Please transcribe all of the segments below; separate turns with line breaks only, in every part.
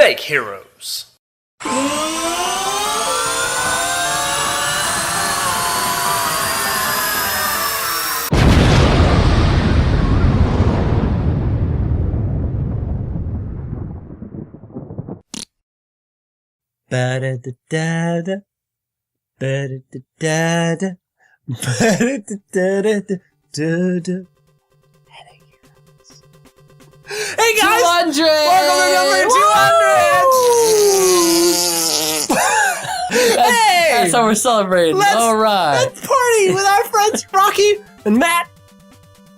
Fake Heroes.
Ba-da-da-da-da. Ba-da-da-da-da. Ba-da-da-da-da-da-da. Hey guys!
200!
Welcome to number 200! Hey!
That's how we're celebrating. Alright.
Let's party with our friends Rocky and Matt.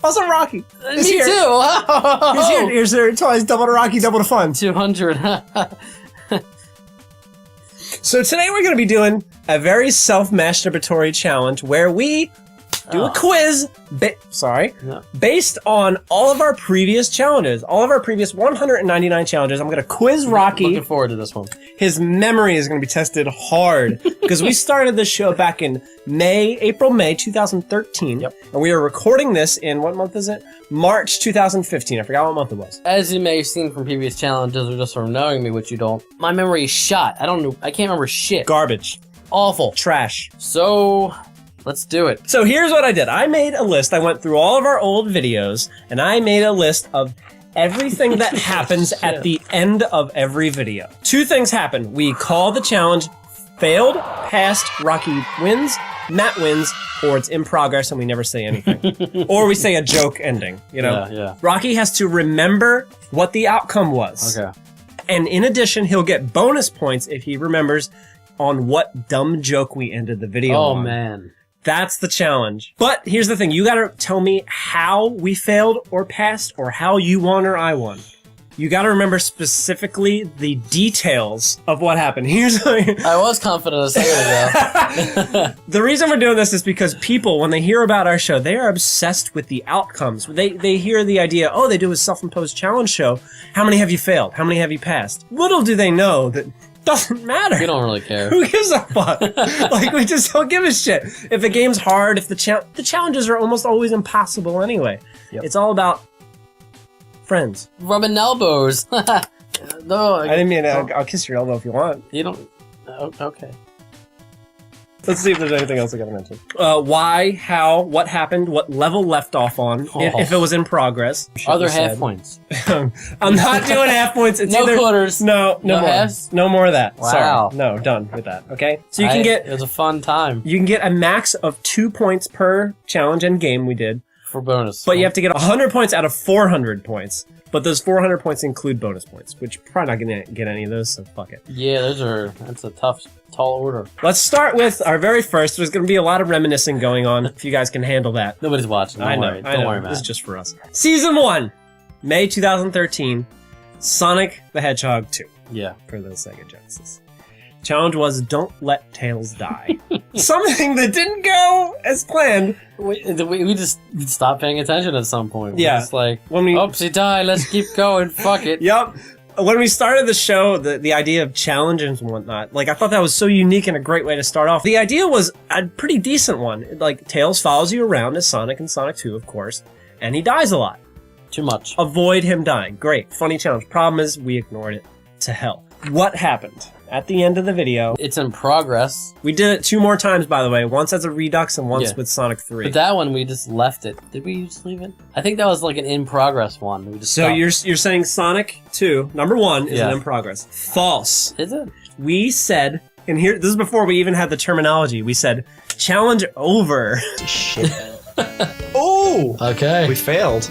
Also Rocky.
Me too! Oh.
He's here. Here's their toys. Double to Rocky, double to fun.
200.
So today we're going to be doing a very self-masturbatory challenge where we do a quiz based on all of our previous challenges, all of our previous 199 challenges. I'm going to quiz Rocky.
Looking forward to this one.
His memory is going to be tested hard because we started this show back in April, May 2013.
Yep.
And we are recording this in, what month is it? March 2015. I forgot what month it was.
As you may have seen from previous challenges or just from knowing me, which you don't, my memory is shot. I don't know. I can't remember shit.
Garbage.
Awful.
Trash.
So, let's do it.
So here's what I did. I made a list. I went through all of our old videos, and I made a list of everything that happens at the end of every video. Two things happen. We call the challenge failed, passed, Rocky wins, Matt wins, or it's in progress and we never say anything. Or we say a joke ending, you know?
Yeah.
Rocky has to remember what the outcome was.
Okay.
And in addition, he'll get bonus points if he remembers on what dumb joke we ended the video on.
Oh, man.
That's the challenge. But here's the thing. You gotta tell me how we failed or passed or how you won or I won. You gotta remember specifically the details of what happened.
I was confident a second ago.
The reason we're doing this is because people, when they hear about our show, they are obsessed with the outcomes. They hear the idea, oh, they do a self-imposed challenge show. How many have you failed? How many have you passed? Little do they know that doesn't matter.
We don't really care.
Who gives a fuck? Like, we just don't give a shit. If the game's hard, if the challenges are almost always impossible anyway.
Yep.
It's all about friends.
Rubbing elbows. No,
I didn't mean I'll kiss your elbow if you want.
You don't. Oh, okay.
Let's see if there's anything else I gotta mention. Why, how, what happened, what level left off on, if it was in progress.
Are there half points?
I'm not doing half points. It's
No
either,
quarters.
No more.
halves?
No more of that.
Wow.
Sorry. No, done with that. Okay? So you can get
It was a fun time.
You can get a max of 2 points per challenge and game we did.
For bonus.
But you have to get 100 points out of 400 points. But those 400 points include bonus points, which you're probably not going to get any of those, so fuck it.
Yeah, that's a tough, tall order.
Let's start with our very first. There's going to be a lot of reminiscing going on, if you guys can handle that.
Nobody's watching. Don't worry. Don't worry, Matt.
This is just for us. Season 1, May 2013, Sonic the Hedgehog 2.
Yeah.
For the Sega Genesis. Challenge was don't let Tails die. Something that didn't go as planned.
We just stopped paying attention at some point. We're
Yeah.
just like,
When we,
oops, he died. Let's keep going. Fuck it.
Yep. When we started the show, the idea of challenges and whatnot, like, I thought that was so unique and a great way to start off. The idea was a pretty decent one. Like, Tails follows you around as Sonic and Sonic 2, of course, and he dies a lot.
Too much.
Avoid him dying. Great. Funny challenge. Problem is, we ignored it to hell. What happened? At the end of the video,
It's in progress.
we did it 2 more times, by the way. Once as a Redux and once
Yeah.
with Sonic 3.
But that one, we just left it. Did we just leave it? I think that was like an in progress one. We just
So
stopped.
you're saying Sonic 2, number 1, is
Yeah.
an in progress. False.
Is it?
We said, and here, this is before we even had the terminology, we said, challenge over.
Shit. Oh!
Okay.
We failed.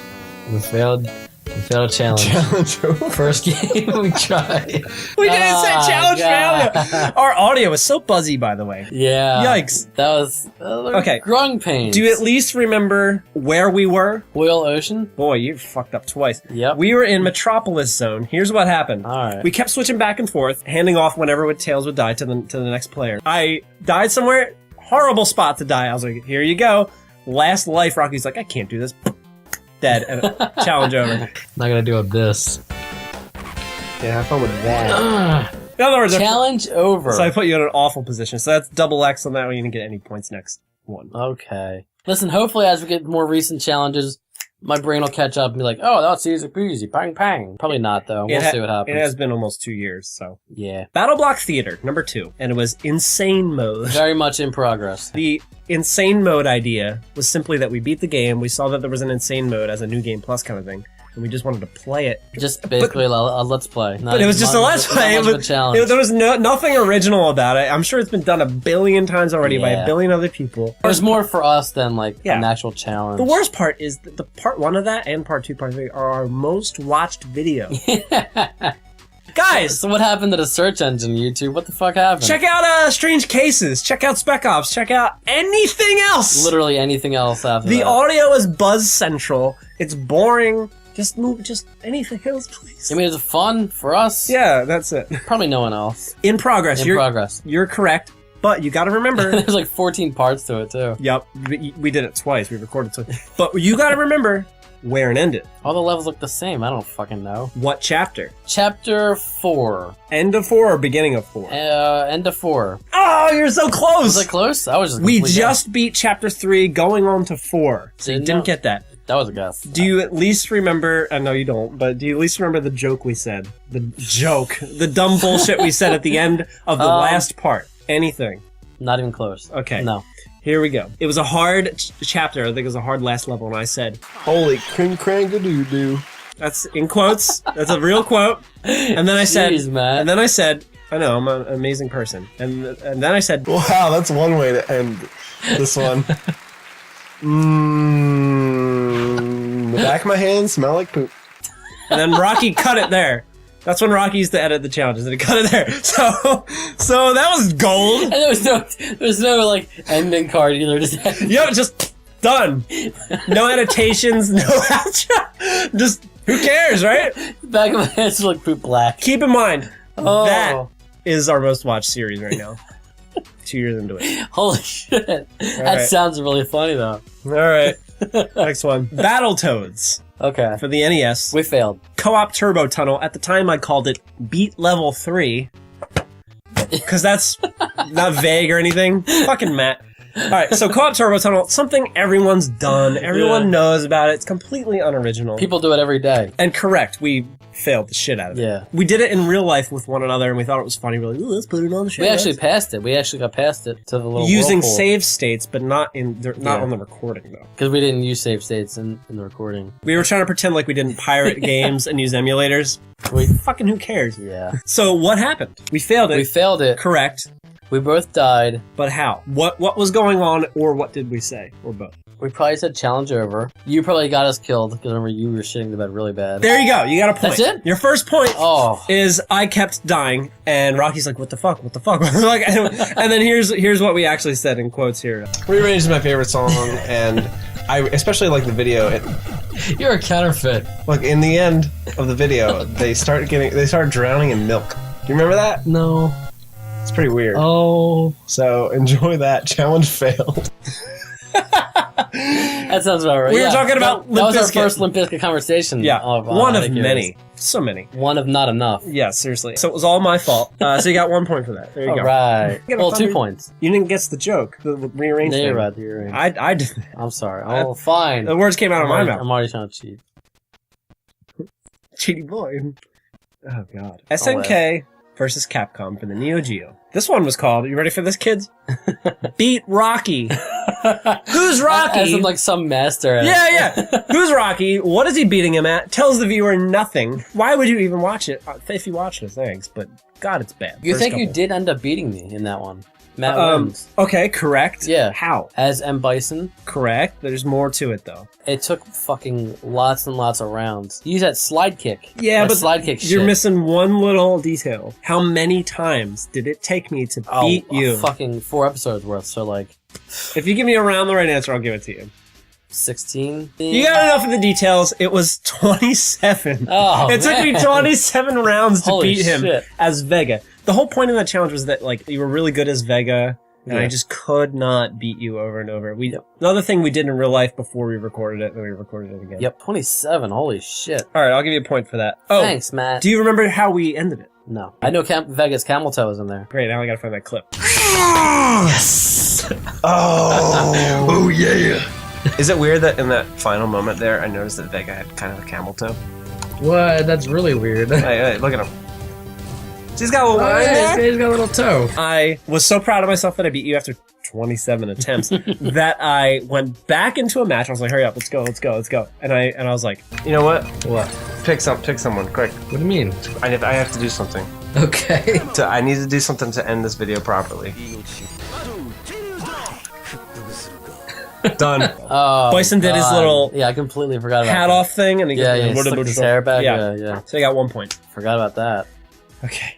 We failed a challenge.
Challenge over.
First game we tried.
We didn't say challenge
God.
failure. Our audio was so buzzy, by the way.
Yeah.
Yikes.
That was
Okay.
growing pains.
Do you at least remember where we were?
Whale Ocean?
Boy, you fucked up twice.
Yep.
We were in Metropolis Zone. Here's what happened.
Alright.
We kept switching back and forth, handing off whenever Tails would die to the next player. I died somewhere, horrible spot to die. I was like, here you go. Last life, Rocky's like, I can't do this. Dead. And challenge over.
Not gonna do this.
Yeah, have fun with that.
In other words,
Challenge over.
so I put you in an awful position. So that's double X on that one. You didn't get any points next one.
Okay. Listen, hopefully as we get more recent challenges, My brain will catch up and be like, oh, that's easy peasy, bang bang. Probably not though. We'll see what happens.
It has been almost 2 years, so.
Yeah.
Battle Block Theater, number 2. And it was insane mode.
Very much in progress.
The insane mode idea was simply that we beat the game, we saw that there was an insane mode as a new game plus kind of thing, and we just wanted to play it.
Just basically a let's play.
But it was just a let's play.
It was a challenge.
There was nothing original about it. I'm sure it's been done a billion times already by a billion other people.
It was more for us than like
Yeah.
an actual challenge.
The worst part is that the part 1 of that and part 2, part 3 are our most watched video. Guys,
So what happened to the search engine, YouTube? What the fuck happened?
check out Strange Cases. Check out Spec Ops. Check out anything else.
Literally anything else after
The
that.
audio is buzz central. It's boring. Just anything else, please.
I mean, it's fun for us.
Yeah, that's it.
Probably no one else.
In progress.
In progress.
You're correct, but you got to remember.
There's like 14 parts to it too.
Yep, we did it twice. We recorded twice. But you got to remember where it ended.
All the levels look the same. I don't fucking know.
What chapter?
Chapter 4.
End of 4 or beginning of 4?
End of 4.
Oh, you're so close.
Was it close? I was just
We
completely
just beat chapter 3, going on to 4. So you
Didn't
didn't
know.
get that.
That was a guess.
Do you at least remember? I know you don't, but do you at least remember the joke we said? The joke, the dumb bullshit we said at the end of the last part. Anything?
Not even close.
Okay.
No.
Here we go. It was a hard chapter. I think it was a hard last level, and I said,
Holy cring-crang-a-doo-doo.
"That's in quotes. That's a real quote." And then I said,
Jeez, man.
and then I said, "I know I'm an amazing person." And then I said,
Wow, that's one way to end this one. The back of my hands smell like poop.
and then Rocky cut it there. That's when Rocky used to edit the challenges, and he cut it there. So that was gold.
And there was no like ending card either. Just
Yo, just done. No annotations, no outro. Just who cares, right?
back of my hands look poop black.
Keep in mind
Oh.
that is our most watched series right now. 2 years into it.
Holy shit. That
right.
sounds really funny though.
All right, next one. Battletoads
Okay.
for the NES.
We failed.
Co-op Turbo Tunnel. At the time, I called it Beat Level 3. Because that's not vague or anything. Fucking Matt. Alright, so Co-op Turbo Tunnel, something everyone's done. Everyone knows about it. It's completely unoriginal.
People do it every day.
And correct, we failed the shit out of it.
Yeah.
We did it in real life with one another, and we thought it was funny. We're like, ooh, let's put it on the show.
We actually passed it. We actually got past it to the little
using
whirlpool.
save states, but not
Yeah.
on the recording, though.
Because we didn't use save states in the recording.
We were trying to pretend like we didn't pirate games and use emulators.
We,
Fucking who cares?
yeah.
So what happened? We failed it.
We failed it.
Correct.
We both died.
But how? What was going on, or what did we say? Or both?
We probably said challenge over. You probably got us killed because remember you were shitting the bed really bad.
There you go. You got a point.
That's it?
Your first point
Oh.
is I kept dying, and Rocky's like, "What the fuck? What the fuck?" Like, and then here's what we actually said in quotes here.
Rearranged is my favorite song, and I especially like the video.
You're a counterfeit.
Look, in the end of the video, they start drowning in milk. Do you remember that?
No.
It's pretty weird.
Oh.
So enjoy that. Challenge failed.
That sounds about right.
We were
Yeah.
talking about
that was our
Limp Bizkit.
first Limp Bizkit conversation.
Yeah, one of
Ridiculous.
many. So many.
One of not enough.
Yeah, seriously. So it was all my fault. So you got 1 point for that. There you
All
go.
right.
You got a
Well, 2
fucking-
points.
You didn't guess the joke. The rearranged
Yeah,
thing.
you're right. You're right.
I did.
I'm sorry. Oh, fine.
The words came out of my mouth.
I'm already trying to cheat.
Cheaty boy. Oh god. SNK versus Capcom for the Neo Geo. This one was called, you ready for this, kids? Beat Rocky. Who's Rocky?
As in, like, some master. at it.
Yeah. Who's Rocky? What is he beating him at? Tells the viewer nothing. Why would you even watch it? If you watch it, thanks, but god, it's bad.
You
First
think you
couple.
did end up beating me in that one? Matt wins.
Okay, correct.
Yeah.
How?
As M. Bison,
Correct. There's more to it, though.
it took fucking lots and lots of rounds. You used that slide kick.
Yeah,
That
but
slide kick
you're
shit.
missing one little detail. How many times did it take me to beat you?
Fucking 4 episodes worth, so like
If you give me around the right answer, I'll give it to you.
16.
You got enough of the details. It was 27.
Oh,
It took me
man.
27 rounds to
Holy
beat him
shit.
as Vega. The whole point of that challenge was that like you were really good as Vega, and
Yeah.
I just could not beat you over and over. Another thing we did in real life before we recorded it, and we recorded it again.
Yep, 27. Holy shit.
All right, I'll give you a point for that. Oh,
Thanks, Matt.
do you remember how we ended it?
No. I know Vega's camel toe is in there.
Great, now I gotta find that clip.
Oh.
Oh yeah.
Is it weird that in that final moment there, I noticed that Vega had kind of a camel toe?
What? That's really weird.
Hey, look at him. She's got a little line
This
there.
guy's got a little toe.
I was so proud of myself that I beat you after 27 attempts that I went back into a match. I was like, hurry up, let's go. And I was like, you know what?
What?
Pick someone, quick.
What do you mean?
I have to do something.
Okay.
I need to do something to end this video properly. Done.
Oh,
Bison did his
God.
little
Yeah, I completely forgot about
hat
that.
off thing, and he
Yeah, he slicked his hair back. Yeah.
So he got 1 point.
Forgot about that.
Okay.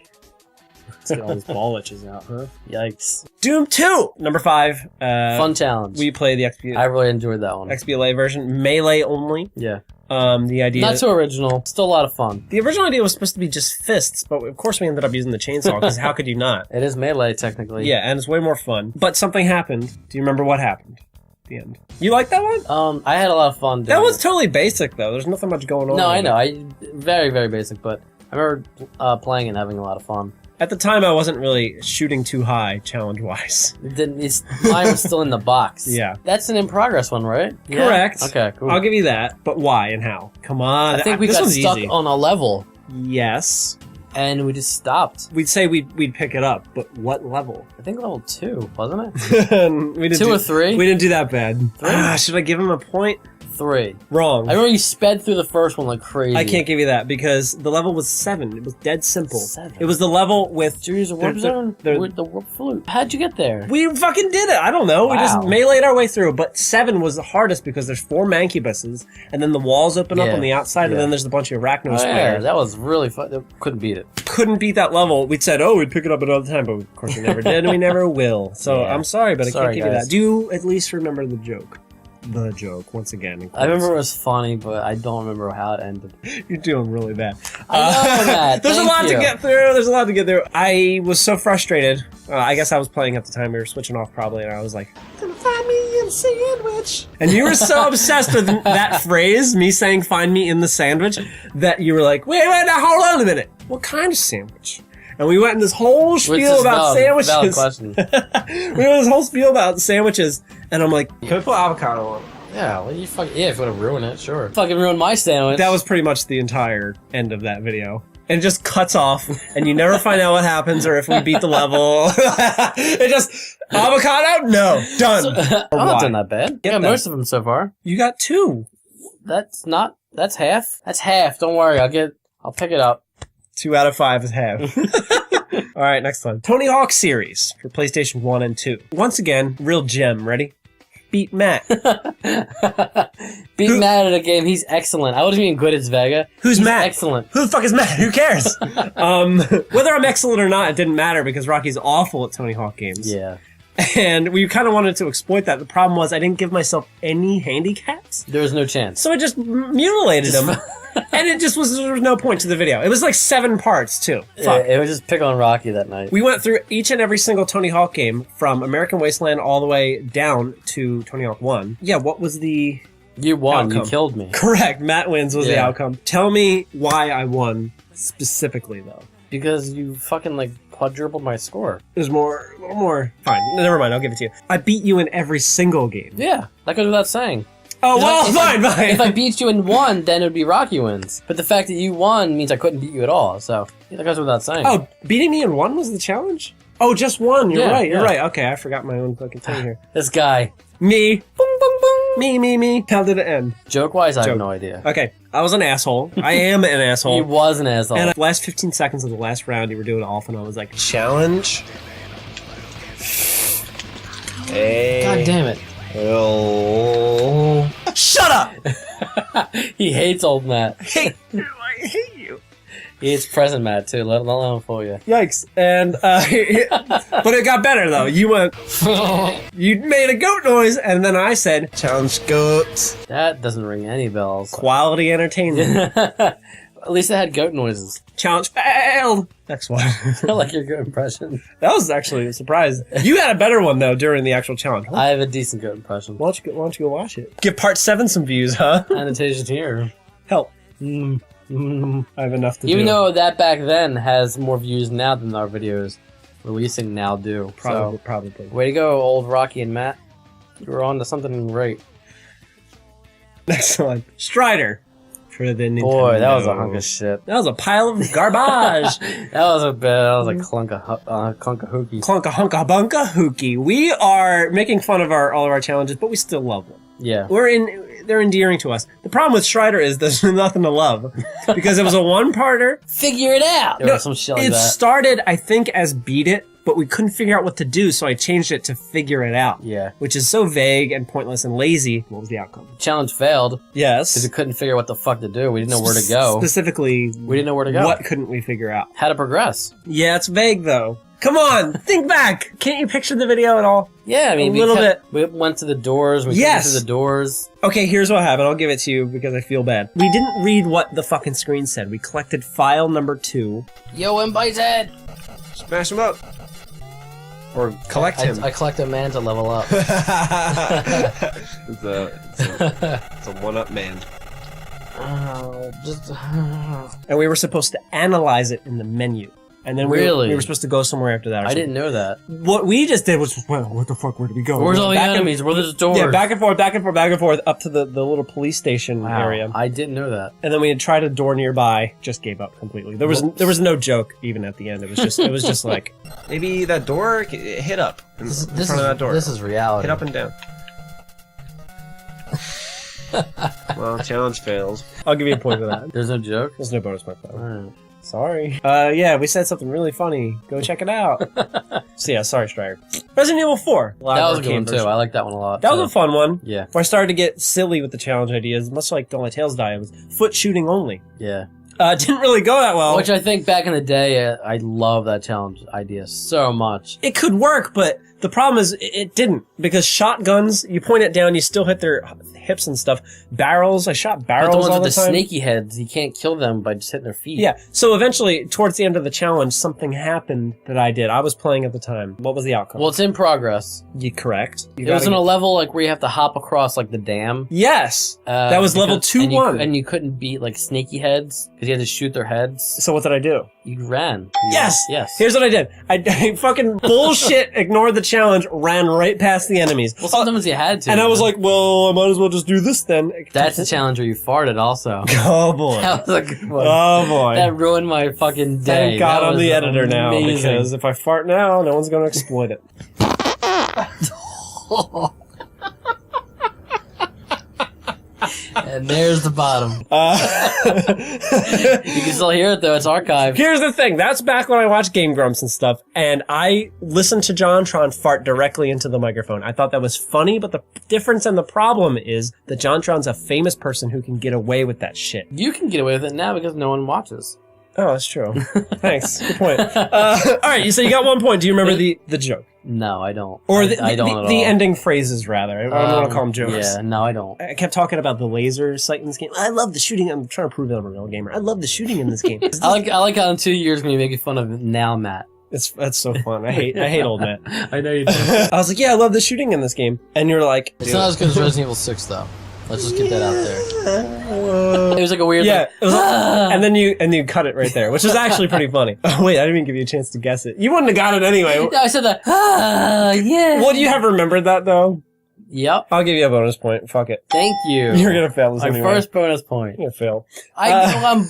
Let's get all these ball itches out, huh?
Yikes.
Doom 2! Number 5.
Fun challenge.
We play the
I really enjoyed that one.
XBLA version, melee only.
Yeah.
The idea.
Not too original. Still a lot of fun.
The original idea was supposed to be just fists, but of course we ended up using the chainsaw, because how could you not?
It is melee, technically.
Yeah, and it's way more fun. But something happened. Do you remember what happened at the end? You like that one?
I had a lot of fun doing
That was
it.
totally basic, though. There's nothing much going on.
No,
with
I
it.
know. Very, very basic, but I remember playing and having a lot of fun.
At the time, I wasn't really shooting too high, challenge-wise.
Mine was still in the box.
Yeah.
That's an in progress one, right? Yeah?
Correct.
Okay, cool.
I'll give you that, but why and how? Come on.
I think we
this
got
one's
stuck
easy.
on a level
Yes.
and we just stopped.
We'd say we'd pick it up, but what level?
I think level 2, wasn't it?
we didn't
2
do,
or 3?
We didn't do that bad.
3?
Should I give him a point?
3.
Wrong.
I remember you sped through the first one like crazy.
I can't give you that because the level was 7. It was dead simple.
7?
It was the level with.
Did you use a warp zone? With the warp flute. How'd you get there?
We fucking did it. I don't know. We just
Wow.
meleeed our way through. But 7 was the hardest because there's 4 mancubuses, and then the walls open up
Yeah.
on the outside, and
Yeah.
then there's a bunch of arachno
Oh, yeah,
spiders.
that was really fun. Couldn't beat it.
Couldn't beat that level. We said, oh, we'd pick it up another time, but of course we never did, and we never will. So
Yeah.
I'm sorry, but I
Sorry,
can't give you
guys.
that. Do you at least remember the joke? The joke, once again.
I remember it was funny, but I don't remember how it ended.
You're doing really bad.
I know that.
There's a
Thank
lot
you.
to get through. There's a lot to get through. I was so frustrated. I guess I was playing at the time. We were switching off probably, and I was like, "Gonna find me in sandwich." And you were so obsessed with that phrase, me saying "find me in the sandwich," that you were like, "Wait, now hold on a minute. What kind of sandwich?" And we went in this whole
Which
spiel
is
about
valid
sandwiches.
question.
We went in this whole spiel about sandwiches, and I'm like, "Can we put avocado on it?"
Yeah, well, if you want to ruin it, sure. Fucking ruin my sandwich.
That was pretty much the entire end of that video. And it just cuts off, and you never find out what happens or if we beat the level. It just, avocado? No. Done.
I'm
Or
not
why?
doing that bad.
Get
Got
that.
most of them so far.
You got 2.
That's half. That's half. Don't worry, I'll pick it up.
2 out of 5 is half. All right, next one. Tony Hawk series for PlayStation 1 and 2. Once again, real gem. Ready? Beat Matt.
Beat Matt at a game. He's excellent. I wasn't even good as Vega.
Who's
He's
Matt?
Excellent.
Who the fuck is Matt? Who cares? Whether I'm excellent or not, it didn't matter because Rocky's awful at Tony Hawk games.
Yeah.
And we kind of wanted to exploit that. The problem was I didn't give myself any handicaps.
There was no chance.
So I just mutilated him. And it just was, there was no point to the video. It was like 7 parts, too. Fuck.
Yeah, it was just pick on Rocky that night.
We went through each and every single Tony Hawk game from American Wasteland all the way down to Tony Hawk 1. Yeah, what was the...
You won.
Outcome.
You killed me.
Correct, Matt wins was the
Yeah.
outcome. Tell me why I won specifically, though.
Because you fucking like quadrupled my score.
There's more, a little more. Fine, never mind, I'll give it to you. I beat you in every single game.
Yeah, that goes without saying.
Oh, well,
If
fine.
If I beat you in one, then it would be Rocky wins. But the fact that you won means I couldn't beat you at all. So yeah, that goes without saying.
Oh, beating me in 1 was the challenge? Oh, just 1. You're
Yeah,
right. You're
yeah.
right. Okay, I forgot my own fucking thing here.
This guy.
Me. Boom, boom, boom. Me. How did it end?
Joke wise, I
Joke.
have no idea.
Okay, I was an asshole. I am an
He
asshole.
was an asshole.
And the last 15 seconds of the last round, you were doing off, and I was like, challenge? Hey.
God damn it.
Oh. Shut up!
He hates old Matt.
Hey, I hate you.
He hates present Matt too. Let him fool you.
Yikes. And, but it got better though. You went, you made a goat noise, and then I said, challenge goats.
That doesn't ring any bells.
Quality entertainment.
At least it had goat noises.
Challenge failed. Next one.
I like your goat impression.
That was actually a surprise. You had a better one though during the actual challenge.
I have a decent goat impression.
Why don't you go watch it? Give part 7 some views, huh?
Annotation here.
Help.
Mm.
I have enough to do.
Even though that back then has more views now than our videos releasing now do.
Probably,
So,
probably.
way to go, old Rocky and Matt. You were on to something great.
Next one. Strider. For the Nintendo.
Boy, that was a hunk of shit.
That was a pile of garbage.
That was a clunk of hookies.
Clunka hunka bunka hookie. We are making fun of all of our challenges, but we still love them.
Yeah.
They're endearing to us. The problem with Strider is there's nothing to love. Because it was a one-parter.
Figure it out! There was some shit like
It
that.
started, I think, as Beat It, but we couldn't figure out what to do, so I changed it to Figure It Out.
Yeah.
Which is so vague and pointless and lazy. What was the outcome?
Challenge failed because
Yes.
we couldn't figure out what the fuck to do. We didn't know where to go.
Specifically,
We didn't know where to go.
what couldn't we figure out?
How to progress.
Yeah, it's vague, though. Come on, think back! Can't you picture the video at all?
Yeah, I mean,
A little
we went to the doors. We
Yes.
went to the doors.
Okay, here's what happened. I'll give it to you because I feel bad. We didn't read what the fucking screen said. We collected file number 2.
Yo, everybody's head.
Smash him up. Or collect him.
I collect a man to level up.
it's a one-up man.
And we were supposed to analyze it in the menu. And then
Really?
we were supposed to go somewhere after that. Or
I
something.
didn't know that.
What we just did was, well, what the fuck, where did we go?
Where's all the
Back and-
enemies? Where's the doors?
Yeah, back and forth, back and forth, back and forth, up to the little police station
Wow,
area.
I didn't know that.
And then we had tried a door nearby, just gave up completely. There was no joke even at the end. It was just like,
Maybe that door hit up in front of that door.
This is reality.
Hit up and down. Well, challenge fails.
I'll give you a point for that.
There's no joke.
There's no bonus point for that.
Alright.
Sorry. Yeah, we said something really funny. Go check it out. So yeah, sorry, Strider. Resident Evil 4.
That was a good one too. I like that one a lot.
That
too.
was a fun one.
Yeah,
Where I started to get silly with the challenge ideas, much like Don't Let Tails Die. It was foot shooting only.
yeah.
Didn't really go that well.
Which I think back in the day, I love that challenge idea so much.
It could work, but the problem is it didn't. Because shotguns, you point it down, you still hit their hips and stuff. Barrels, I shot
But
barrels
the ones
all
with
the
the
time.
snaky heads, you can't kill them by just hitting their feet.
Yeah, so eventually, towards the end of the challenge, something happened that I did. I was playing at the time. What was the outcome?
Well, it's in progress.
You correct. You
It was
gotta
in a
get-
level like where you have to hop across like the dam.
Yes! That was level
because-
2-1.
and you couldn't beat like snaky heads because you had to shoot their heads.
So what did I do?
You ran.
Yes!
Yes.
Here's what I did. I fucking bullshit ignored the challenge, ran right past the enemies.
Well, sometimes you had to.
And I was like, well, I might as well just do this then.
that's the challenge where you farted also.
Oh boy.
That was a good one.
Oh boy.
That ruined my fucking day.
Thank God
That
I'm
was
the editor now,
amazing.
because if I fart now, no one's gonna exploit it.
And there's the bottom. You can still hear it though. It's archived.
Here's the thing. That's back when I watched Game Grumps and stuff, and I listened to JonTron fart directly into the microphone. I thought that was funny, but the difference and the problem is that JonTron's a famous person who can get away with that shit.
You can get away with it now because no one watches.
Oh, that's true. Thanks. Good point. All right, so you got 1 point. Do you remember the joke?
No, I don't.
Or
I don't at all.
the ending phrases, rather. I don't want to call them jokes.
Yeah, no, I don't.
I kept talking about the laser sight in this game. I love the shooting. I'm trying to prove that I'm a real gamer. I love the shooting in this game.
I like how in 2 years when you making fun of now Matt.
That's so fun. I hate old Matt.
I know you do.
I was like, yeah, I love the shooting in this game. And you're like,
It's not as good as Resident Evil 6 though. Let's just get that out there. It was like a weird.
yeah.
Like,
It was and then you cut it right there, which is actually pretty funny. Oh wait, I didn't even give you a chance to guess it. You wouldn't have got it anyway.
I said that. Yeah.
Would you have remembered that though?
Yep.
I'll give you a bonus point. Fuck it.
Thank you.
You're gonna fail this
My
anyway.
first bonus point.
You're gonna fail.
I'm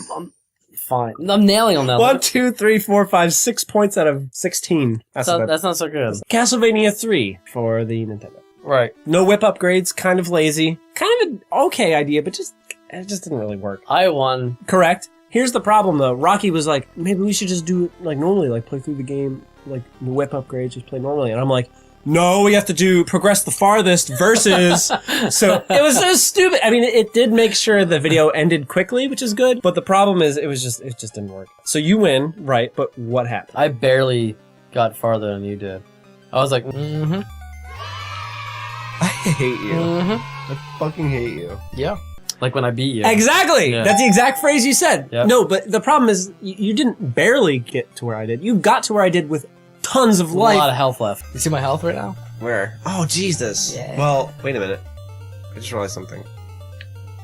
fine. I'm nailing them now.
1, 2, 3, 4, 5, 6 points out of 16. That's
That's not so good.
Castlevania 3 for the Nintendo.
Right.
No whip upgrades, kind of lazy. Kind of an okay idea, but it just didn't really work.
I won.
Correct. Here's the problem though. Rocky was like, maybe we should just do it like normally, like play through the game, like no whip upgrades, just play normally. And I'm like, no, we have to progress the farthest versus. So it was so stupid. I mean, it did make sure the video ended quickly, which is good. But the problem is, it just didn't work. So you win, right? But what happened?
I barely got farther than you did. I was like, mm-hmm.
I hate you.
Mm-hmm.
I fucking hate you.
Yeah. Like when I beat you.
Exactly.
Yeah.
That's the exact phrase you said.
Yep.
No, but the problem is, you didn't barely get to where I did. You got to where I did with tons of
A
life.
lot of health left. You see my health right now?
Where? Oh, Jesus.
Yeah.
Well, wait a minute. I just realized something.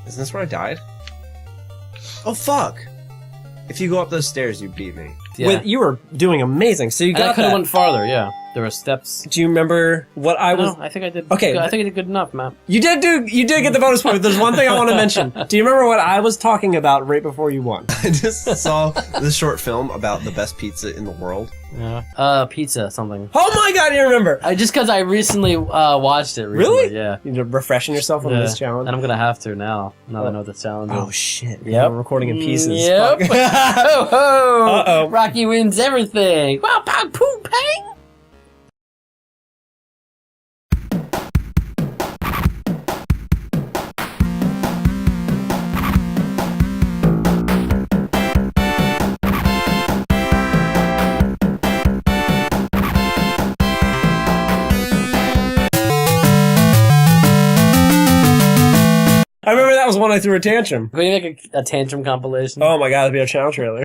Isn't this where I died? Oh, fuck. If you go up those stairs, you beat me.
Yeah.
You were doing amazing. So you
And I
got
could have
that.
went farther, yeah. There were steps.
Do you remember what I was?
No, I think I did.
Okay.
I think I did good enough, Matt.
You did get the bonus point. But there's one thing I want to mention. Do you remember what I was talking about right before you won?
I just saw this short film about the best pizza in the world.
Yeah. Pizza something.
Oh my god, you remember?
Just because I recently watched it. Recently,
Really?
Yeah.
You're refreshing yourself on this challenge.
And I'm gonna have to now. Now that I know what the challenge is.
Oh shit!
Yep.
We're recording in pieces.
Yep.
Fuck.
Ho ho!
Uh-oh.
Rocky wins everything. Wow, pow, poo, pang.
I remember that was one I threw a tantrum.
Can we make a tantrum compilation?
Oh my god, that'd be our channel trailer.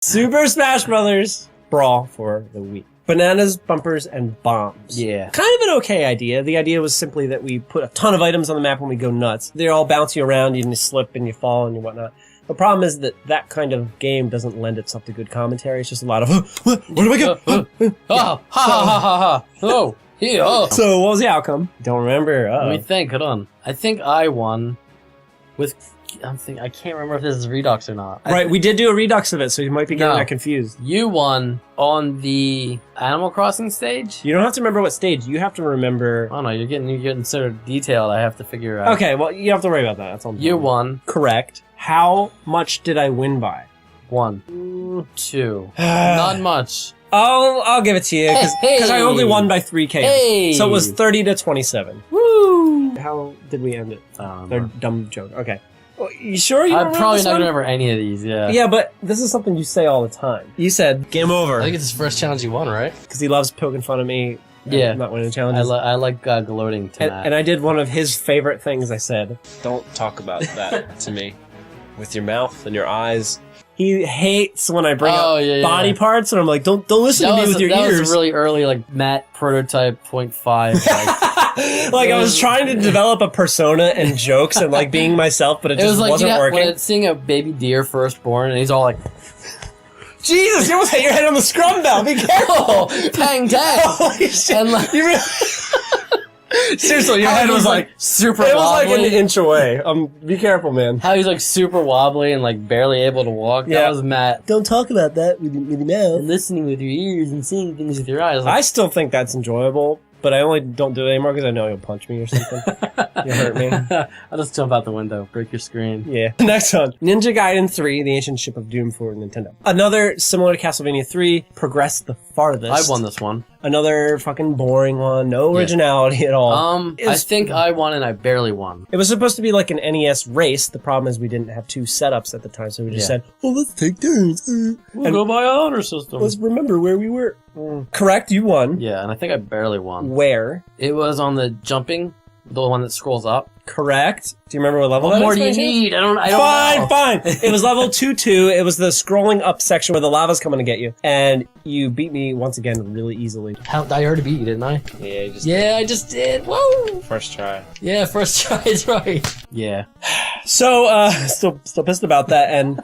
Super Smash Brothers Brawl for the Wii. Bananas, bumpers, and bombs.
Yeah.
Kind of an okay idea. The idea was simply that we put a ton of items on the map when we go nuts. They're all bouncy around, you slip and you fall and whatnot. The problem is that that kind of game doesn't lend itself to good commentary. It's just a lot of, where do I go?
Oh, ha ha ha ha. Oh, here. Oh.
So what was the outcome? Don't remember.
Let me think. Hold on. I think I won with. I can't remember if this is Redux or not.
Right, we did do a redux of it, so you might be getting
No.
that confused.
You won on the Animal Crossing stage.
You don't have to remember what stage. You have to remember.
Oh no, you're getting sort of detailed. I have to figure out.
Okay, well, you don't have to worry about that. That's all.
You won.
Correct. How much did I win by?
1, 2. Not much.
I'll give it to you because
Hey.
I only won by 3K.
Hey.
So it was 30-27.
Woo!
How did we end it?
I
They're
don't know.
dumb joke. Okay. Well, you sure you
I'm
remember
probably
this
not
one?
gonna remember any of these. Yeah.
Yeah, but this is something you say all the time. You said game over
I think it's his first challenge you won, right?
because he loves poking fun at me. and
Yeah.
not winning
I,
challenges.
I like gloating to Matt.
And I did one of his favorite things. I said,
Don't talk about that to me. With your mouth and your eyes.
he hates when I bring
Oh,
up
yeah, yeah.
body parts, and I'm like, don't listen to me with your
that
ears.
was really early, like Matt prototype 0.5. Like,
Like I was trying to develop a persona and jokes and like being myself, but it
it
just
was like
wasn't working.
when it's seeing a baby deer first born, and he's all like,
Jesus, you almost hit your head on the scrum bell. Be careful!
"Oh, tang tang!"
Holy shit!
And like,
You really- Seriously, your head
how
was
he's,
like
super
it was like
wobbly.
an inch away. Be careful, man.
How he's like super wobbly and like barely able to walk.
Yeah.
That was Matt.
Don't talk about that with your mouth.
And listening with your ears and seeing things with your eyes.
I
Like,
still think that's enjoyable, but I only don't do it anymore because I know you'll punch me or something. You hurt me.
I'll just jump out the window, break your screen.
Yeah. Next one. Ninja Gaiden 3, The Ancient Ship of Doom for Nintendo. Another, similar to Castlevania 3, Progress the Farthest.
I won this one.
Another fucking boring one. No originality at all.
I
It's-
think I won and I barely won.
It was supposed to be like an NES race. The problem is we didn't have two setups at the time, so we just
Yeah.
said, well, let's take turns.
We'll
And
go by honor system.
let's remember where we were. Correct, you won.
Yeah, and I think I barely won.
Where?
It was on the jumping, the one that scrolls up.
Correct. Do you remember what level
What
that
more
is,
do you
by chance?
need? I don't
Fine,
know.
fine. It was level 2-2. It was the scrolling up section where the lava's coming to get you. And you beat me once again really easily.
I already beat you, didn't I?
Yeah, you just
Yeah, I just did. Whoa!
first try.
Yeah, first try is right. Yeah.
So, still pissed about that, and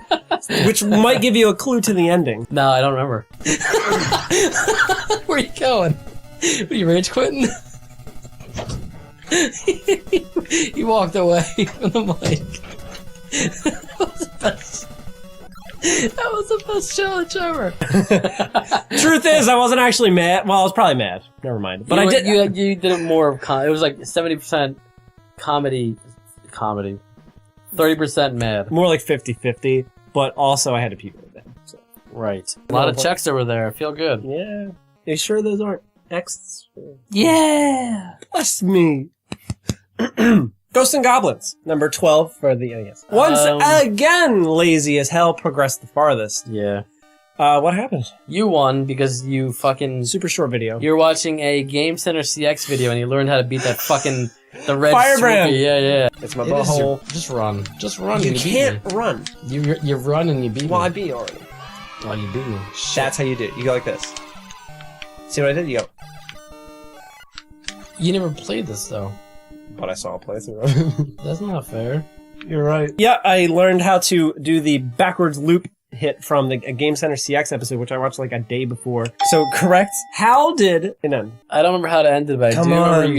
which might give you a clue to the ending.
No, I don't remember. Where are you going? What are you rage quitting? He walked away from the mic. That was the best challenge ever.
Truth is, I wasn't actually mad. Well, I was probably mad. Never mind. But I did.
You did it more of it was like 70% comedy, 30% mad.
More like 50-50, but also I had to pee with them. So.
Right. A lot of checks over there. I feel good.
Yeah. You sure those aren't X?
Yeah.
Bless me. Ghosts and Goblins, number 12 for the NES. Once again, lazy as hell, progressed the farthest.
Yeah.
What happened?
You won because you fucking...
Super short video.
You're watching a Game Center CX video and you learned how to beat that fucking... The red
Firebrand.
Swoopy. Yeah.
It's my
It is your-
butthole.
Just run. Just run.
You
and beat
can't
me.
run.
You run and you beat
Well, I
me.
beat you already.
Oh, you beat me.
That's how you do it. You go like this. See what I did? You go.
You never played this though.
But I saw a playthrough.
That's not fair.
You're right.
Yeah, I learned how to do the backwards loop hit from the Game Center CX episode, which I watched like a day before. So, correct. How did it end?
I don't remember how it ended, but I
Come
do remember
on.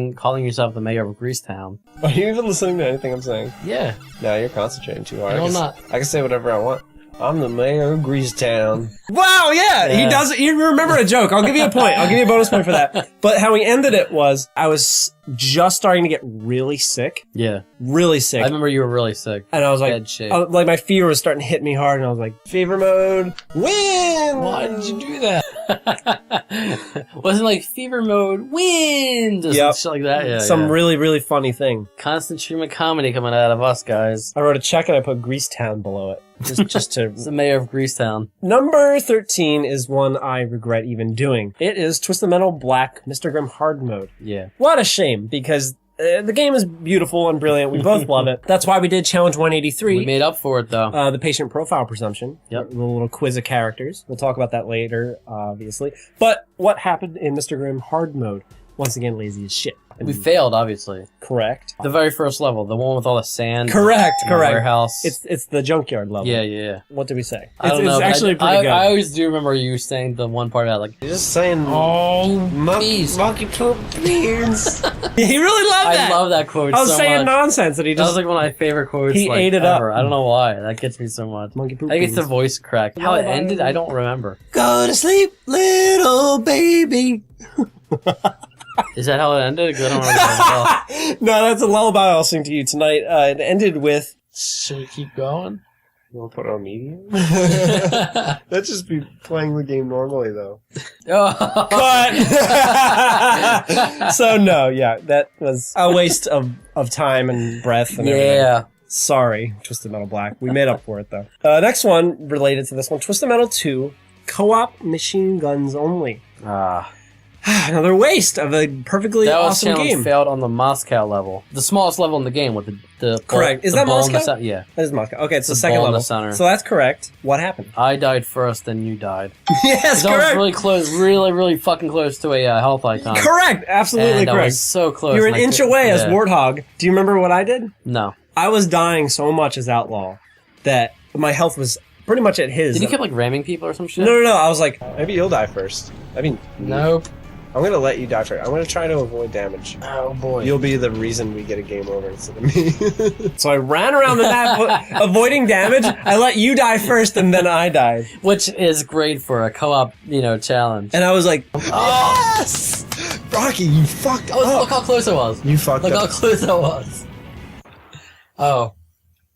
you calling yourself the mayor of Greasetown.
Are you even listening to anything I'm saying?
Yeah.
No, you're concentrating too hard.
No,
I
I'm
can-
not.
I can say whatever I want. I'm the mayor of Greasetown.
Wow, yeah, he
Yeah.
does. You remember a joke. I'll give you a point. I'll give you a bonus point for that. But how he ended it was, I was just starting to get really sick.
Yeah.
Really
I
sick.
remember you were really sick.
And I was like,
Head shake.
like my fever was starting to hit me hard, and I was like, fever mode, win!
Why did you do that? Wasn't like fever mode, wind, or some
Yep.
shit like that. Yeah,
Some
yeah.
really, really funny thing.
Constant stream of comedy coming out of us, guys.
I wrote a check and I put Greasetown below it. Just to...
It's the mayor of Greasetown.
Number 13 is one I regret even doing. It is Twisted Metal Black Mr. Grimm Hard Mode.
Yeah.
What a shame, because the game is beautiful and brilliant. We both love it. That's why we did Challenge 183.
We made up for it, though.
The patient profile presumption.
Yep.
The little quiz of characters. We'll talk about that later, obviously. But what happened in Mr. Grimm Hard Mode? Once again, lazy as shit.
We failed, obviously.
Correct.
The very first level, the one with all the sand.
Correct,
in the
correct.
Warehouse.
It's the junkyard level.
yeah, yeah, yeah.
What did we say?
I don't know.
It's
but
actually pretty good.
I always do remember you saying the one part out like,
You're just saying
"Oh,
monkey,
please."
monkey poop beans.
He really loved that.
I love that quote
I was
so
saying
much.
nonsense and he
That was
just
like one of my favorite quotes.
He
like,
ate it
ever.
up.
I don't know why. That gets me so much.
monkey poop.
I think it's the
beans.
voice crack. How it ended, I don't remember.
Go to sleep, little baby.
Is that how it ended? 'Cause I don't remember.
No, that's a lullaby I'll sing to you tonight. It ended with
Should we keep going?
You want to put it on medium? That'd just be playing the game normally, though.
Oh.
cut. So no, yeah, that was a waste of time and breath and everything.
Yeah.
Sorry, Twisted Metal Black. We made up for it though. Next one related to this one, Twisted Metal 2, co-op machine guns only. Another waste of a perfectly
That was
awesome
challenge
game.
failed on the Moscow level. The smallest level in the game with the
Correct. Is
the
that
ball in the
Moscow?
cen- yeah.
That is Moscow. Okay, it's the
The
second
ball in the
level.
center.
So that's correct. What happened?
I died first, then you died.
Yes,
I was
correct.
really close, really fucking close to a health icon.
Correct. Absolutely
And I
correct.
was so close.
You're
and
an
I
inch
couldn't-
away as
yeah.
Warthog. Do you remember what I did?
No.
I was dying so much as Outlaw that my health was pretty much at his.
Did you keep like ramming people or some shit?
No. I was like,
Maybe you'll die first. I mean,
Nope.
I'm gonna let you die first. I'm gonna try to avoid damage.
Oh boy.
You'll be the reason we get a game over instead of me.
so I ran around the map avoiding damage. I let you die first, and then I died.
Which is great for a co-op, challenge.
And I was like,
Yes! Rocky, you fucked
Oh,
up.
look how close I was.
You fucked
Look how
up.
close I was. Oh.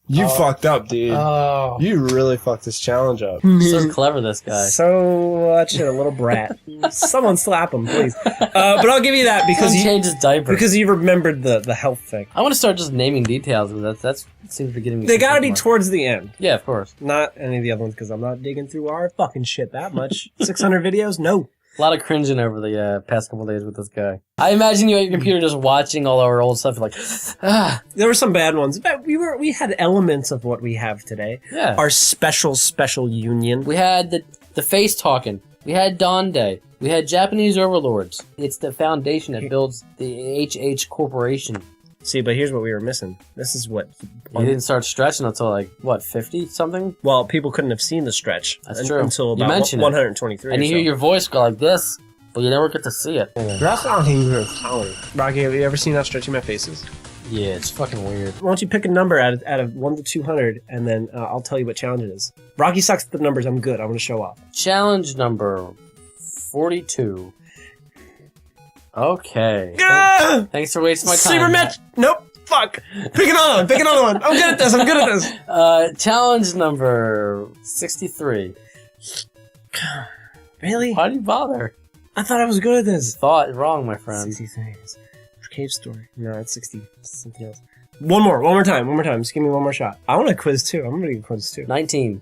You fucked up, dude.
Oh.
You really fucked this challenge up.
So clever, this guy.
so much a little brat. Someone slap him, please. But I'll give you that because
He
you
changed his diaper.
remembered the health thing.
I want to start just naming details, but that seems to be getting me.
They
some
gotta be
more.
towards the end.
Yeah, of course.
Not any of the other ones because I'm not digging through our fucking shit that much. 600 videos? No.
A lot of cringing over the past couple days with this guy. I imagine you at your computer just watching all our old stuff, like,
There were some bad ones. But we had elements of what we have today.
yeah.
Our special union.
We had the face talking. We had Dawn Day. We had Japanese overlords. It's the foundation that builds the HH Corporation.
See, but here's what we were missing. This is what.
You didn't start stretching until like what 50 something.
Well, people couldn't have seen the stretch
That's true.
until
You
about
mentioned it.
123.
And
or
you
so.
hear your voice go like this, but you never get to see it.
Rocky, have you ever seen how stretchy my face is?
Yeah, it's fucking weird.
Why don't you pick a number out of 1 to 200, and then I'll tell you what challenge it is. Rocky sucks at the numbers. I'm good. I want to show off.
Challenge number 42. Okay.
Ah!
Thanks for wasting my time.
Super match. Nope. Fuck. Pick another one. Pick another one. I'm good at this. I'm good at this.
Challenge number 63.
Really?
Why do you bother?
I thought I was good at this.
Thought wrong, my friend.
63. Cave story. No, it's 60. It's something else. One more time. Just give me one more shot. I want a quiz too. I'm gonna get a quiz too.
19.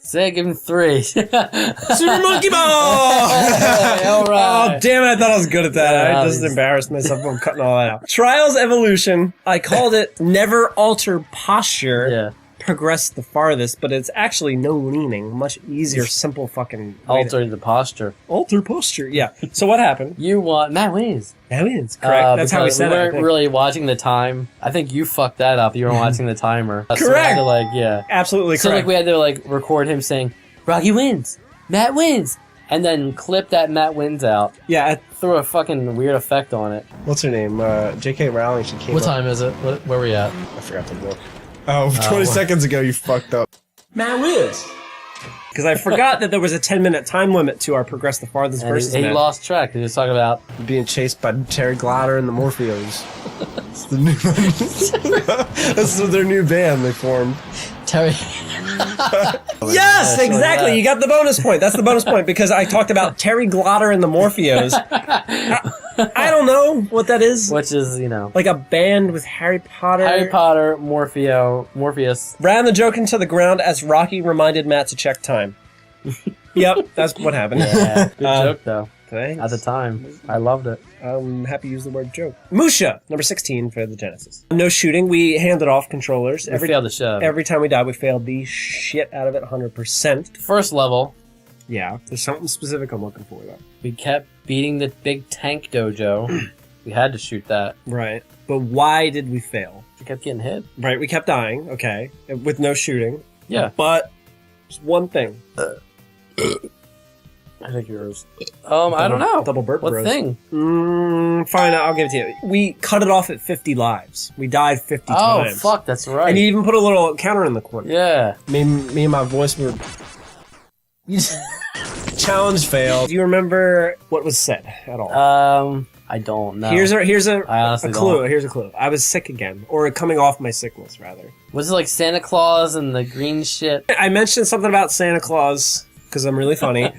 Say, give him 3.
Super Monkey Ball!
Hey, all right.
Oh, damn it. I thought I was good at that.
Yeah,
I just
he's-
embarrassed myself. I'm cutting all that out. Trials Evolution. I called it Never Alter Posture.
Yeah.
progressed the farthest, but it's actually no leaning. Much easier, simple fucking way to-
Alter the posture.
alter posture. Yeah. So what happened?
You want Matt wins.
That wins. Correct. That's how we
because
said
we
it. I
weren't
think.
really watching the time. I think you fucked that up. You weren't watching the timer. So we had
Correct.
to, yeah.
Absolutely
So
correct.
we had to record him saying, "Rocky wins, Matt wins," and then clip that Matt wins out.
Yeah.
Throw a fucking weird effect on it.
What's her name? J.K. Rowling. She came
What
up.
time is it? Where we at?
I forgot the book. Oh, 20 seconds ago you fucked up.
Matt wins. Because I forgot that there was a 10-minute time limit to our progress the farthest
And
versus
he
Matt.
lost track. He was talking about
Being chased by Terry Glider and the Morpheos. It's the new This is their new band they formed.
Terry.
Yes,
Yeah,
exactly.
sure, yeah.
You got the bonus point. That's the bonus point because I talked about Terry Glotter and the Morpheos. I don't know what that is.
Which is,
Like a band with Harry Potter.
Harry Potter, Morpheus.
Ran the joke into the ground as Rocky reminded Matt to check time. Yep, that's what happened.
Yeah, good
Uh,
joke though.
Thanks.
At the time, I loved it.
I'm happy you used the word joke. Musha, number 16 for the Genesis. No shooting. We handed off controllers.
We failed the show.
Every time we died, we failed the shit out of it 100%.
First level,
Yeah, there's something specific I'm looking for, though.
we kept beating the big tank dojo. We had to shoot that.
Right. But why did we fail?
We kept getting hit.
Right, we kept dying, okay, with no shooting.
Yeah.
But there's one thing.
I think yours. I don't know.
Double burp
What
bros.
thing?
Fine, I'll give it to you. We cut it off at 50 lives. We died 50
Oh,
times.
fuck, that's right.
And you even put a little counter in the corner.
Yeah.
Me and my voice were... Challenge failed. Do you remember what was said at all?
I don't know.
Here's a
I honestly
clue.
don't.
Here's a clue. I was sick again, or coming off my sickness, rather.
Was it like Santa Claus and the green shit?
I mentioned something about Santa Claus because I'm really funny.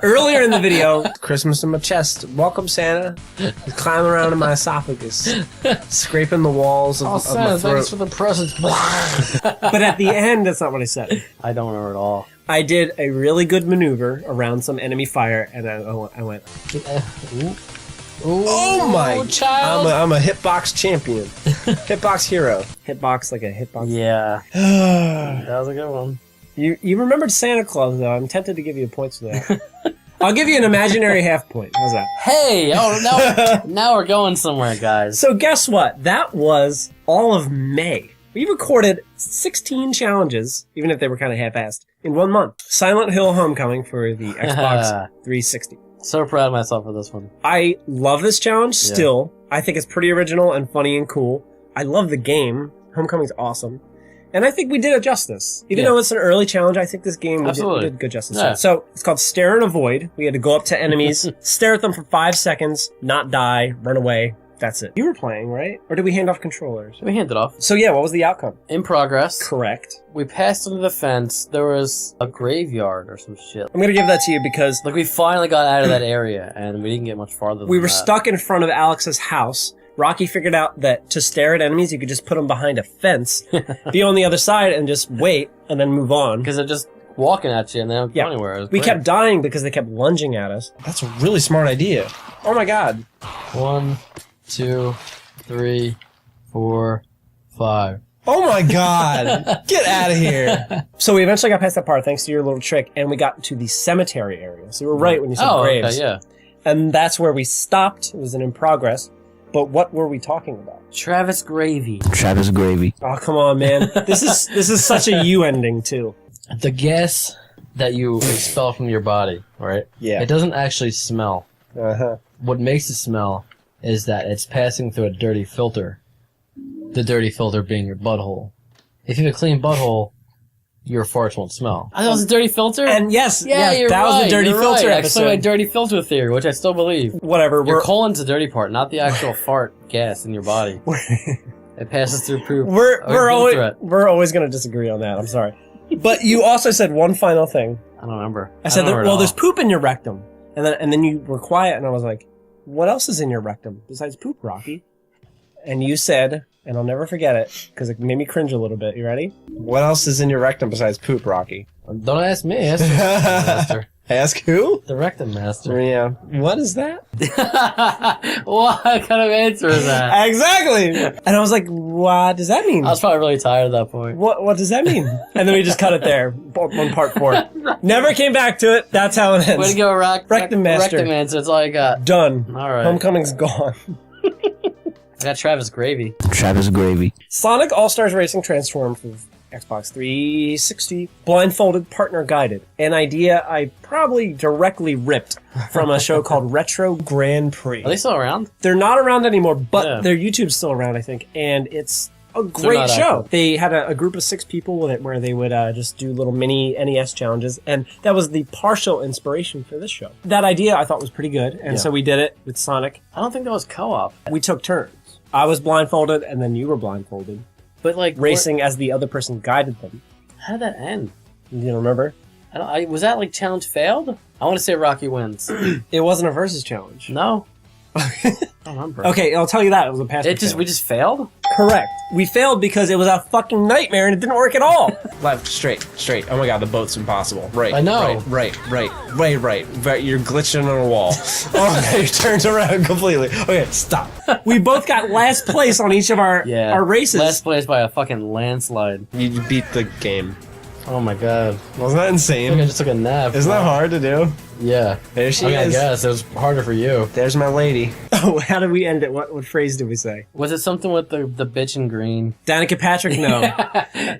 Earlier in the video, Christmas in my chest. Welcome, Santa. He's climbing around in my esophagus, scraping the walls of my throat.
the presents.
But at the end, that's not what I said.
I don't remember at all.
I did a really good maneuver around some enemy fire, and I went.
Oh my!
child!
I'm a hitbox champion. Hitbox hero.
Hitbox like a hitbox.
Yeah, that was a good one.
You remembered Santa Claus though. I'm tempted to give you points for that. I'll give you an imaginary half point. How's that?
Hey, now we're going somewhere, guys.
So guess what? That was all of May. We recorded 16 challenges, even if they were kind of half-assed, in 1 month. Silent Hill Homecoming for the Xbox 360.
So proud of myself for this one.
I love this challenge still. I think it's pretty original and funny and cool. I love the game. Homecoming's awesome. And I think we did it justice. Even though it's an early challenge, I think this game we did good justice.
Yeah.
So it's called Stare and Avoid. We had to go up to enemies, stare at them for 5 seconds, not die, run away. That's it. You were playing, right? Or did we hand off controllers?
We handed off.
So yeah, what was the outcome?
In progress.
Correct.
We passed under the fence. There was a graveyard or some shit.
I'm gonna give that to you because
Like, we finally got out of that area, and we didn't get much farther than
we were
that.
stuck in front of Alex's house. Rocky figured out that to stare at enemies, you could just put them behind a fence, be on the other side, and just wait, and then move on.
Because they're just walking at you, and they don't go anywhere. It was
We
great.
kept dying because they kept lunging at us.
That's a really smart idea. Oh my god.
1, 2, 3, 4, 5.
Oh my god. Get out of here.
So we eventually got past that part thanks to your little trick, and we got to the cemetery area. So you were right when you said graves.
Okay, yeah.
And that's where we stopped. It was an in progress. But what were we talking about?
Travis Gravy.
Travis Gravy.
Oh, come on, man. This is such a U ending, too.
The gas that you expel from your body, right?
Yeah.
It doesn't actually smell.
Uh-huh.
What makes it smell is that it's passing through a dirty filter. The dirty filter being your butthole. If you have a clean butthole, your farts won't smell. Oh, that was a dirty filter?
And yes,
yeah,
yes,
you're
that was the dirty
you're
filter
right.
episode.
Actually, a dirty filter theory, which I still believe.
Whatever.
Your colon's the dirty part, not the actual fart gas in your body. It passes through poop.
We're always going to disagree on that. I'm sorry. But you also said one final thing.
I don't remember.
I said,
don't remember at all.
there's poop in your rectum. And then you were quiet, and I was like, what else is in your rectum besides poop, Rocky? And you said, and I'll never forget it, because it made me cringe a little bit. You ready?
What else is in your rectum besides poop, Rocky?
Don't ask me. Ask her.
Ask who?
The Rectum Master.
Yeah. What is that?
What kind of answer is that?
Exactly. And I was like, what does that mean?
I was probably really tired at that point.
What does that mean? And then we just cut it there on part 4. Never came back to it. That's how it ends.
Way to go,
Rectum Master.
Rectum Master, that's all I got.
Done.
All right.
Homecoming's gone.
I got Travis Gravy.
Travis Gravy.
Sonic All-Stars Racing transformed for Xbox 360. Blindfolded, partner guided. An idea I probably directly ripped from a show called Retro Grand Prix.
Are they still around?
They're not around anymore, but
Yeah.
their YouTube's still around, I think, and it's a
They're
great
not
show.
active.
They had a group of 6 people with it where they would just do little mini NES challenges, and that was the partial inspiration for this show. That idea I thought was pretty good, and
Yeah.
so we did it with Sonic.
I don't think that was co-op.
We took turns. I was blindfolded, and then you were blindfolded,
But like
racing as the other person guided them.
How did that end?
You don't remember?
Was that like challenge failed? I want to say Rocky wins.
It wasn't a versus challenge.
No. I don't remember.
Okay, I'll tell you that. It was a pass.
We just failed?
Correct. We failed because it was a fucking nightmare and it didn't work at all.
Left, straight. Oh my god, the boat's impossible. Right.
I know.
Right. You're glitching on a wall. Oh, you turned around completely. Okay, stop.
We both got last place on each of our races.
Last place by a fucking landslide.
You beat the game.
Oh my god.
Wasn't that
I
insane?
think I just took a nap.
Isn't that hard to do?
Yeah.
There she
I
is.
guess it was harder for you.
There's my lady.
Oh, how did we end it? What phrase did we say?
Was it something with the bitch in green?
Danica Patrick? No.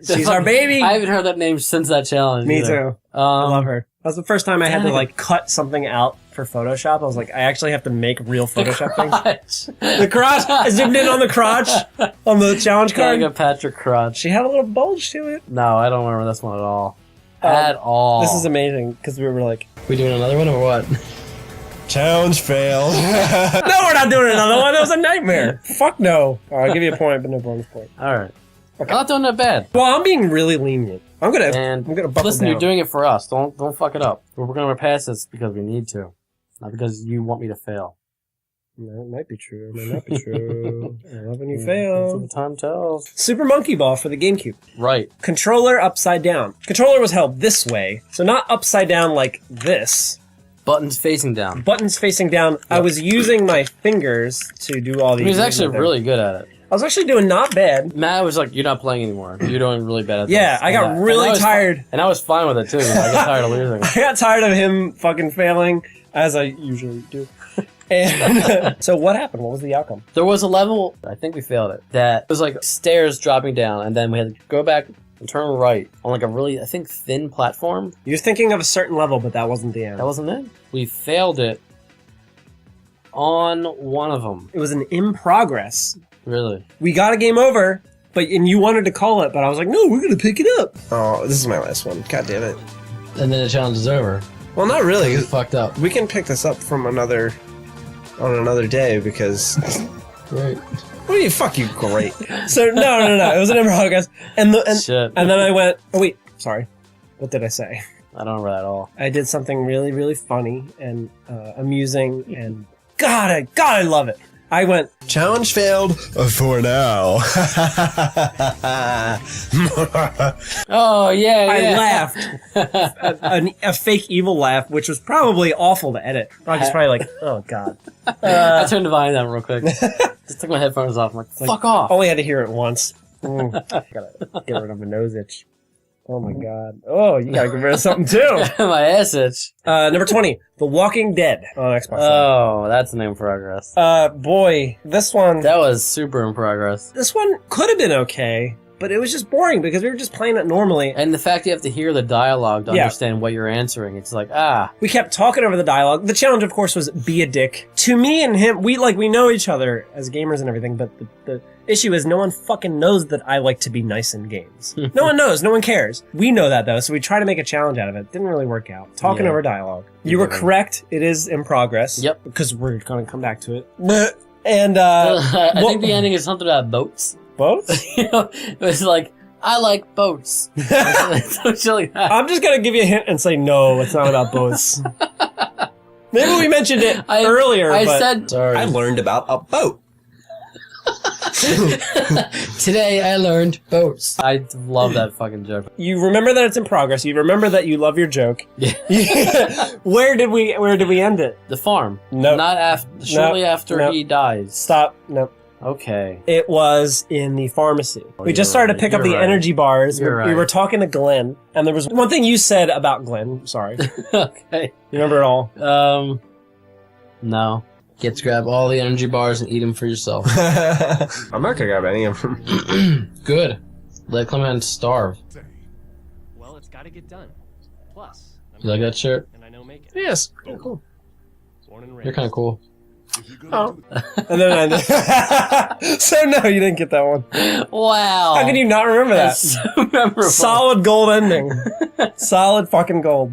She's our baby.
I haven't heard that name since that challenge.
Me
either.
too. I love her. That was the first time I had to
Danica.
like cut something out for Photoshop. I was like, I actually have to make real Photoshop things. The crotch. I zoomed in on the crotch on the challenge card.
Danica Patrick Crotch.
She had a little bulge to it.
No, I don't remember this one at all. At all.
This is amazing because we were like,
We doing another one or what?
Challenge failed.
no, we're not doing another one. That was a nightmare. Fuck no. All right, I'll give you a point, but no bonus point.
Alright. I'm not doing that bad.
Well, I'm being really lenient. I'm gonna buckle
Listen,
down.
you're doing it for us. Don't fuck it up. We're gonna pass this because we need to. Not because you want me to fail.
No, it might be true. It might not be true. I love when you
That's what
fail.
the time tells.
Super Monkey Ball for the GameCube.
Right.
Controller upside down. Controller was held this way, so not upside down like this.
Buttons facing down.
Buttons facing down. I was using my fingers to do all these.
He was actually really good at it.
I was actually doing not bad.
Matt was like, "You're not playing anymore. You're doing really bad at
Yeah,
this."
I got
And
really
I was
tired.
and I was fine with it too. I got tired of losing.
I got tired of him fucking failing, as I usually do. And so what happened? What was the outcome?
There was a level, I think we failed it, that was like stairs dropping down, and then we had to go back and turn right on like a really, I think, thin platform.
You're thinking of a certain level, but that wasn't the end.
That wasn't it. We failed it on one of them.
It was an in progress.
Really?
We got a game over, and you wanted to call it, but I was like, no, we're gonna pick it up.
Oh, this is my last one. God damn it.
And then the challenge is over.
Well, not really.
You fucked up.
We can pick this up from on another day because.
Great.
What do you? Fuck you, great.
So no, it was an in progress, and
Shit.
then I went. Oh wait, sorry. What did I say?
I don't remember that at all.
I did something really, really funny and amusing, and God, I love it. I went.
Challenge failed for now.
Oh, yeah,
I
yeah.
laughed, a fake evil laugh, which was probably awful to edit. I was probably like, oh God.
I turned the volume down real quick. Just took my headphones off. I'm like, fuck off.
Only had to hear it once. Gotta get rid of a nose itch. Oh my God. Oh, you gotta get rid of something too.
My ass itch.
Number 20, The Walking Dead on Xbox Live.
Oh, that's an in progress.
Boy, this one
That was super in progress.
could have been okay, but it was just boring because we were just playing it normally.
And the fact you have to hear the dialogue to
Yeah.
understand what you're answering, it's like,
We kept talking over the dialogue. The challenge, of course, was be a dick. To me and him, we know each other as gamers and everything, but the issue is no one fucking knows that I like to be nice in games. No one knows. No one cares. We know that, though, so we try to make a challenge out of it. Didn't really work out. Talking
Yeah.
over dialogue. You were
Yeah.
correct. It is in progress.
Yep.
Because we're going to come back to it. And,
I
what-
think the ending is something about boats.
both?
You know, it was like, I like boats. Some shit like that.
I'm just gonna give you a hint and say no, it's not about boats. Maybe we mentioned it earlier,
I
but
said, sorry.
I learned about a boat.
Today I learned boats. I love that fucking joke.
You remember that it's in progress. You remember that you love your joke.
Yeah.
Where did we end it?
The farm.
No.
Not shortly after
Nope.
he dies.
Stop. No.
Okay.
It was in the pharmacy. We just
you're
started to
right.
pick up
You're
the
right.
energy bars.
You're
We
right.
were talking to Glenn, and there was one thing you said about Glenn. Sorry. You
Okay.
remember it all?
No. Get to grab all the energy bars and eat them for yourself.
I'm not gonna grab any of them.
Good. Let Clement starve.
Well, it's got to get done. Plus,
You like that shirt?
and I know make it.
Yes. Cool.
Born and
You're
raised.
kind of cool.
Oh. And then so no, you didn't get that one.
Wow.
How can you not remember that?
That's so memorable.
Solid gold ending. Solid fucking gold.